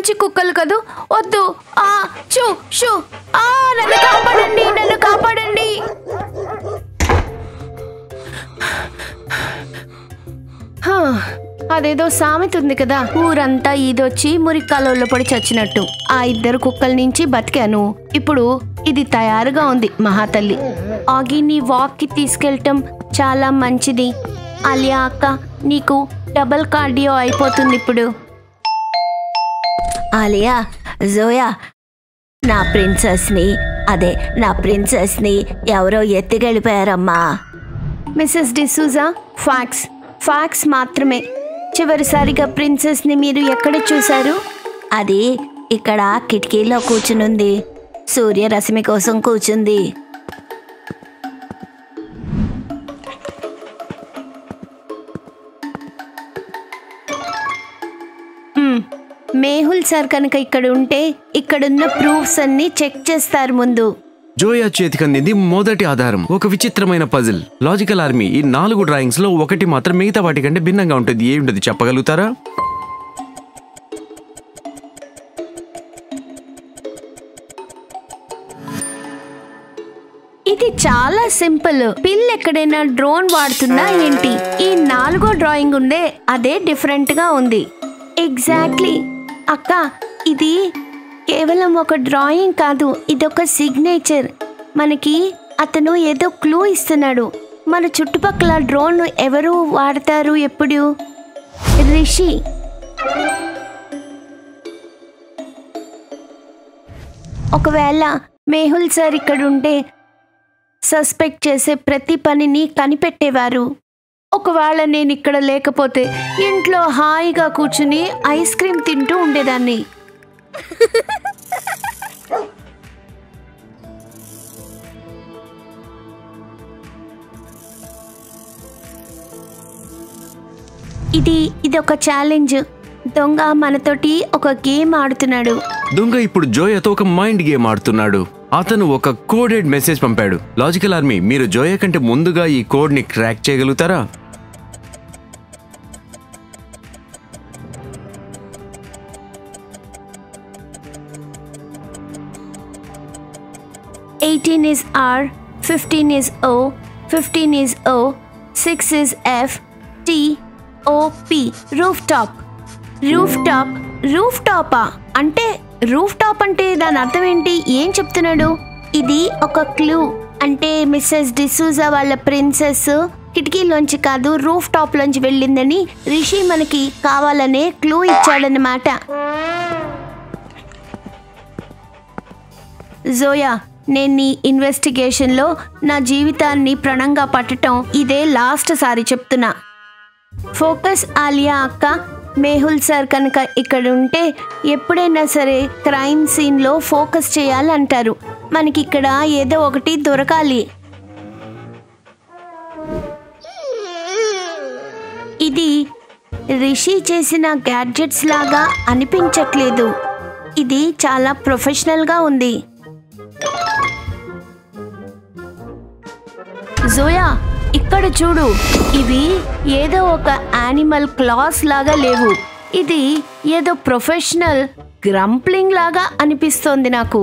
మంచి కుక్కలు కదూ, వద్దు. ఆ చూ షూ, ఆ నన్ను కాపాడండి, నన్ను కాపాడండి. అదేదో సామెత ఉంది కదా, ఊరంతా ఈదొచ్చి మురికాలలో పడి చచ్చినట్టు. ఆ 2 కుక్కల నుంచి బతికాను. ఇప్పుడు ఇది తయారుగా ఉంది. మహాతల్లి ఆగిని వాక్ కి తీసుకెళ్ళటం చాలా మంచిది. అలియా అక్క, నీకు డబుల్ కార్డియో అయిపోతుంది ఇప్పుడు. ఆలియా, జోయా, నా ప్రిన్సెస్ ని ఎవరో ఎత్తికెళ్ళిపోయారమ్మా. మిసెస్ డిసూజా, ఫ్యాక్స్ మాత్రమే. చివరిసారిగా ప్రిన్సెస్ ని మీరు ఎక్కడ చూశారు? అది ఇక్కడ కిటికీలో కూర్చునుంది. సూర్యరశ్మి కోసం కూర్చుంది. మేహుల్ సార్ కనుక ఇక్కడ ఉంటే ఇక్కడున్న ప్రూఫ్స్ అన్ని చెక్ చేస్తారు ముందు. జోయా చేతికందింది మొదటి ఆధారం, ఒక విచిత్రమైన పజిల్. లాజికల్ ఆర్మీ ఈ 4 డ్రాయింగ్స్ లో ఒకటి మాత్రం మిగతా వాటి కంటే భిన్నంగా ఉంటుంది. ఏమిటది చెప్పగలుగుతారా? ఇది చాలా సింపుల్. పిల్ ఎక్కడైనా డ్రోన్ వాడుతున్నా ఏంటి? ఈ 4వ డ్రాయింగ్ ఉందే అదే డిఫరెంట్ గా ఉంది. ఎగ్జాక్ట్లీ అక్క, ఇది కేవలం ఒక డ్రాయింగ్ కాదు, ఇదొక సిగ్నేచర్. మనకి అతను ఏదో క్లూ ఇస్తున్నాడు. మన చుట్టుపక్కల డ్రోన్ ఎవరు వాడతారు ఎప్పుడు? రిషి. ఒకవేళ మేహుల్ సార్ ఇక్కడ ఉంటే సస్పెక్ట్ చేసే ప్రతి పనిని కనిపెట్టేవారు. ఒకవేళ నేను ఇక్కడ లేకపోతే ఇంట్లో హాయిగా కూర్చుని ఐస్ క్రీమ్ తింటూ ఉండేదాన్ని. ఇది ఒక ఛాలెంజ్. దొంగ మనతోటి ఒక గేమ్ ఆడుతున్నాడు. దొంగ ఇప్పుడు జోయాతో ఒక మైండ్ గేమ్ ఆడుతున్నాడు. అతను ఒక కోడెడ్ మెసేజ్ పంపాడు. లాజికల్ ఆర్మీ, మీరు జోయా కంటే ముందుగా ఈ కోడ్ ని క్రాక్ చేయగలుగుతారా? "18 is R, 15 is O, 15 is O, 6 is F, T, O, P. రూఫ్టాపా అంటే రూఫ్టాప్ అంటే దాని అర్థం ఏంటి? ఏం చెప్తున్నాడు? ఇది ఒక క్లూ. అంటే మిస్సెస్ డిసూజా వాళ్ళ ప్రిన్సెస్ కిటికీలోంచి కాదు రూఫ్ టాప్ లోంచి వెళ్ళిందని రిషి మనకి కావాలనే క్లూ ఇచ్చాడన్నమాట. జోయా, నేను నీ ఇన్వెస్టిగేషన్లో నా జీవితాన్ని ప్రణంగా పట్టడం ఇదే లాస్ట్ సారి చెప్తున్నా. ఫోకస్ ఆలియా అక్క. మేహుల్ సార్ కనుక ఇక్కడ ఉంటే ఎప్పుడైనా సరే క్రైమ్ సీన్లో ఫోకస్ చేయాలంటారు. మనకి ఇక్కడ ఏదో ఒకటి దొరకాలి. ఇది రిషి చేసిన గ్యాడ్జెట్స్ లాగా అనిపించట్లేదు. ఇది చాలా ప్రొఫెషనల్గా ఉంది. జోయా, ఇక్కడ చూడు. ఇవి ఏదో ఒక యానిమల్ క్లాస్ లాగా లేవు. ఇది ఏదో ప్రొఫెషనల్ గ్రంప్లింగ్ లాగా అనిపిస్తోంది నాకు.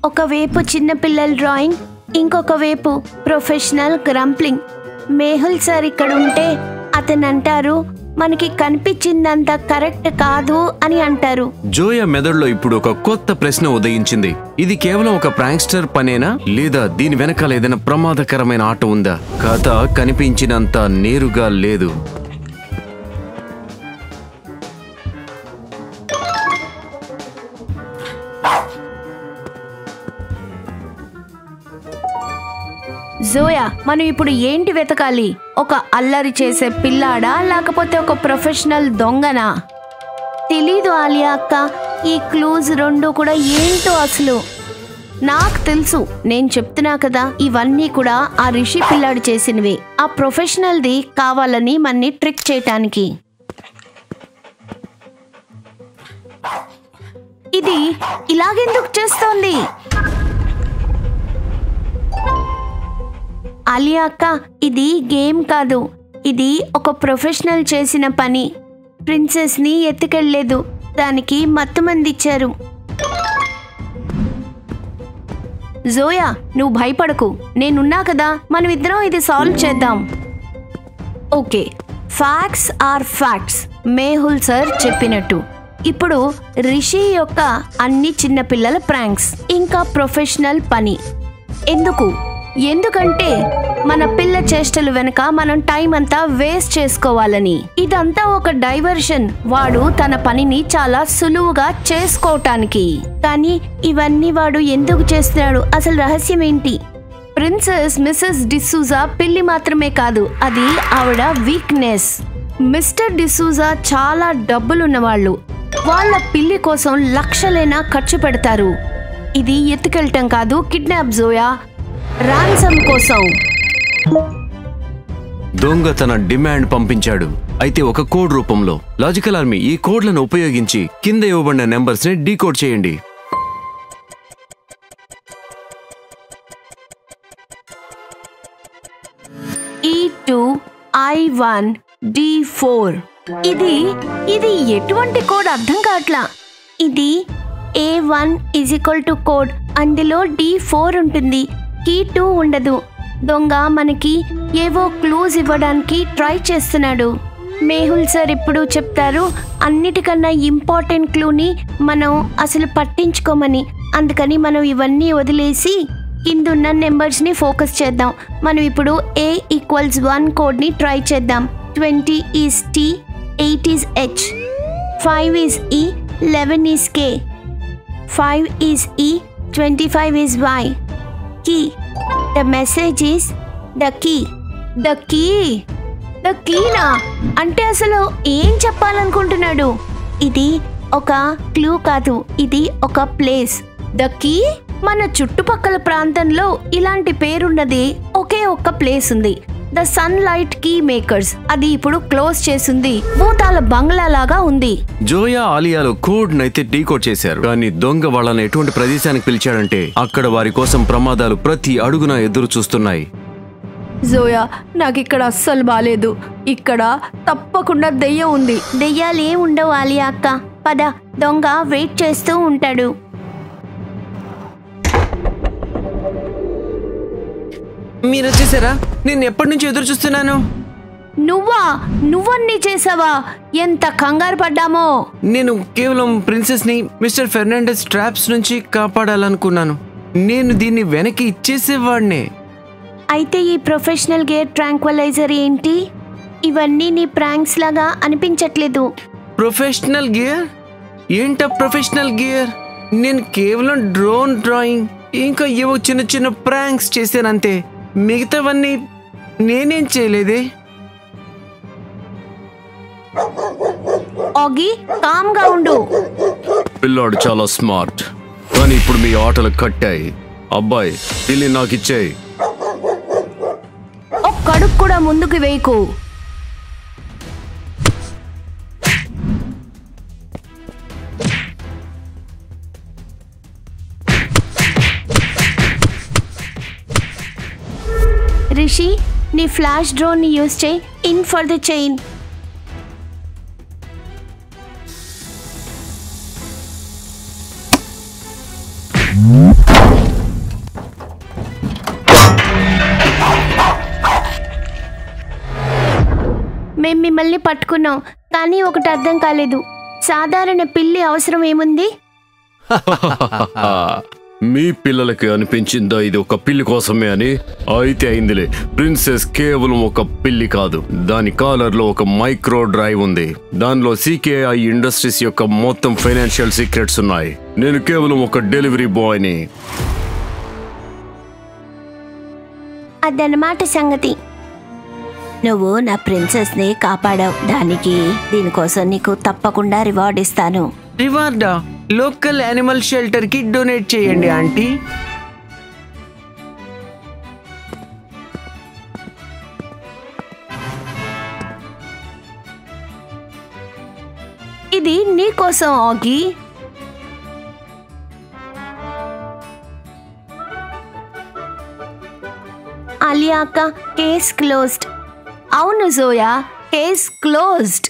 ఒకవైపు చిన్నపిల్లల డ్రాయింగ్, ఇంకొక వైపు ప్రొఫెషనల్ గ్రంప్లింగ్. మేహుల్ సార్ ఇక్కడ ఉంటే అతను అంటారు మనకి కనిపించిందంత కరెక్ట్ కాదు అని అంటారు. జోయా మెదడులో ఇప్పుడు ఒక కొత్త ప్రశ్న ఉదయించింది. ఇది కేవలం ఒక ప్రాంక్స్టర్ పనేనా, లేదా దీని వెనకాల ఏదైనా ప్రమాదకరమైన ఆట ఉందా? కథ కనిపించినంత నేరుగా లేదు. జోయా, మనం ఇప్పుడు ఏంటి వెతకాలి? ఒక అల్లరి చేసే పిల్లాడా, లేకపోతే ఒక ప్రొఫెషనల్ దొంగనా? తెలీదు ఆలియా అక్క. ఈ క్లూజ్ 2 కూడా ఏంటో అసలు. నాకు తెలుసు, నేను చెప్తున్నా కదా, ఇవన్నీ కూడా ఆ రిషి పిల్లాడు చేసినవి. ఆ ప్రొఫెషనల్ది కావాలని మన్ని ట్రిక్ చేయటానికి. ఇది ఇలాగెందుకు చేస్తోంది? ఆలియా అక్క, ఇది గేమ్ కాదు, ఇది ఒక ప్రొఫెషనల్ చేసిన పని. ప్రిన్సెస్ ని ఎత్తుకెళ్ళలేదు, దానికి మత్తుమంది ఇచ్చారు. జోయా, నువ్వు భయపడకు, నేనున్నా కదా, మనమిద్దరం ఇది సాల్వ్ చేద్దాం. Okay, facts are facts, Mehul sir చెప్పినట్టు. ఇప్పుడు రిషి యొక్క అన్ని చిన్నపిల్లల ప్రాంక్స్ ఇంకా ప్రొఫెషనల్ పని. ఎందుకంటే మన పిల్ల చేష్టలు వెనక మనం టైం అంతా వేస్ట్ చేసుకోవాలని. ఇదంతా ఒక డైవర్షన్, వాడు తన పనిని చాలా సులువుగా చేసుకోవటానికి. కానీ ఇవన్నీ వాడు ఎందుకు చేస్తున్నాడు, అసలు రహస్యం ఏంటి? ప్రిన్సెస్ మిసెస్ డిసూజా పిల్లి మాత్రమే కాదు, అది ఆవిడ వీక్నెస్. మిస్టర్ డిసూజా చాలా డబ్బులున్నవాళ్ళు. వాళ్ళ పిల్లి కోసం లక్షలైనా ఖర్చు పెడతారు. ఇది ఎత్తుకెళ్ళటం కాదు, కిడ్నాప్ జోయా, రాన్సమ్ కోసం. దొంగ తన డిమాండ్ పంపించాడు, అయితే ఒక కోడ్ రూపంలో. లాజికల్ ఆర్మీ, ఈ కోడ్లను ఉపయోగించి కింద ఇవ్వబడిన నెంబర్స్ ని డీకోడ్ చేయండి. E2 I1 D4. ఇది ఎటువంటి కోడ్ అర్థం కావట్లా. ఇది A1 = కోడ్, అందులో D4 ఉంటుంది, కీ 2 ఉండదు. దొంగ మనకి ఏవో క్లూజ్ ఇవ్వడానికి ట్రై చేస్తున్నాడు. మేహుల్ సార్ ఇప్పుడు చెప్తారు, అన్నిటికన్నా ఇంపార్టెంట్ క్లూని మనం అసలు పట్టించుకోమని. అందుకని మనం ఇవన్నీ వదిలేసి కిందున్న నెంబర్స్ని ఫోకస్ చేద్దాం. మనం ఇప్పుడు A = 1 కోడ్ని ట్రై చేద్దాం. 20 is T, 8 is H, 5 is E, 11 is K, 5 is E, 25 is Y. Key. The message is the key. The keyనా అంటే అసలు ఏం చెప్పాలనుకుంటున్నాడు? ఇది ఒక క్లూ కాదు, ఇది ఒక ప్లేస్. The key. మన చుట్టుపక్కల ప్రాంతంలో ఇలాంటి పేరున్నది ఒకే ఒక్క ప్లేస్ ఉంది. The sunlight key makers. అది ఇప్పుడు క్లోజ్ చేసింది, భూతాల బంగ్లా లాగా ఉంది. జోయా ఆలియాలో కోడ్ నైతే డీకోడ్ చేశారు, కానీ దొంగ వాళ్ళని ఎటువంటి ప్రదేశానికి పిలిచాడంటే అక్కడ వారి కోసం ప్రమాదాలు ప్రతి అడుగున ఎదురు చూస్తున్నాయి. జోయా, నాకు ఇక్కడ అస్సలు బాలేదు. ఇక్కడ తప్పకుండా దెయ్యం ఉంది. దెయ్యాలేం ఉండవు ఆలియా అక్క, పద, దొంగ వెయిట్ చేస్తూ ఉంటాడు. మీరు వచ్చేసారా? నేను ఎప్పటి నుంచి ఎదురు చూస్తున్నాను. నువ్వన్నీ చేసావా? ఎంత కంగారు పడ్డామో. నేను కేవలం ప్రిన్సెస్ ని మిస్టర్ ఫెర్నాండెస్ ట్రాప్స్ నుంచి కాపాడాలనుకున్నాను. నేను దీన్ని వెనక్కి ఇచ్చేసేవాడినే. అయితే ఈ ప్రొఫెషనల్ గేర్ ట్రాంక్వలైజర్ ఏంటి? ఇవన్నీ నీ ప్రాంక్స్ లాగా అనిపించట్లేదు. ప్రొఫెషనల్ గేర్ ఏంటా? Professional gear? నేను కేవలం డ్రోన్ డ్రాయింగ్ ఇంకా ఏవో చిన్న చిన్న ప్రాంక్స్ చేశానంతే. మిగతావన్నీ నేనేం చేయలేదే. ఆగి, కామ్గా ఉండు. పిల్లాడు చాలా స్మార్ట్, కానీ ఇప్పుడు మీ ఆటలు కట్టాయి. అబ్బాయి, పిల్లి నాకు ఇచ్చాయి. ఒక్కడుగు కూడా ముందుకు వేయకు. రిషి, నీ ఫ్లాష్ డ్రోన్ని యూజ్ చేయి. In for the chain. మేం మిమ్మల్ని పట్టుకున్నాం, కానీ ఒకటి అర్థం కాలేదు. సాధారణ పిల్లి అవసరం ఏముంది? మీ పిల్లలకి అనిపించిందా ఇది ఒక పిల్లి కోసమే అని? అయితే అయిందిలే. ప్రిన్సెస్ కేవలం ఒక పిల్లి కాదు, దాని కాలర్ లో ఒక మైక్రో డ్రైవ్ ఉంది. దానిలో CKI ఇండస్ట్రీస్ యొక్క మొత్తం ఫైనాన్షియల్ సీక్రెట్స్ ఉన్నాయి. నేను కేవలం ఒక డెలివరీ బాయ్ని. అదన్నమాట సంగతి. నువ్వు నా ప్రిన్సెస్ ని కాపాడావు, దీనికోసం నీకు తప్పకుండా రివార్డ్ ఇస్తాను. రివార్డా? లోకల్ యానిమల్ షెల్టర్ కి డొనేట్ చేయండి ఆంటీ. ఇది నీకోసం ఆగి. ఆలియా అక్క, కేస్ క్లోజ్డ్. అవును జోయా, కేస్ క్లోజ్డ్.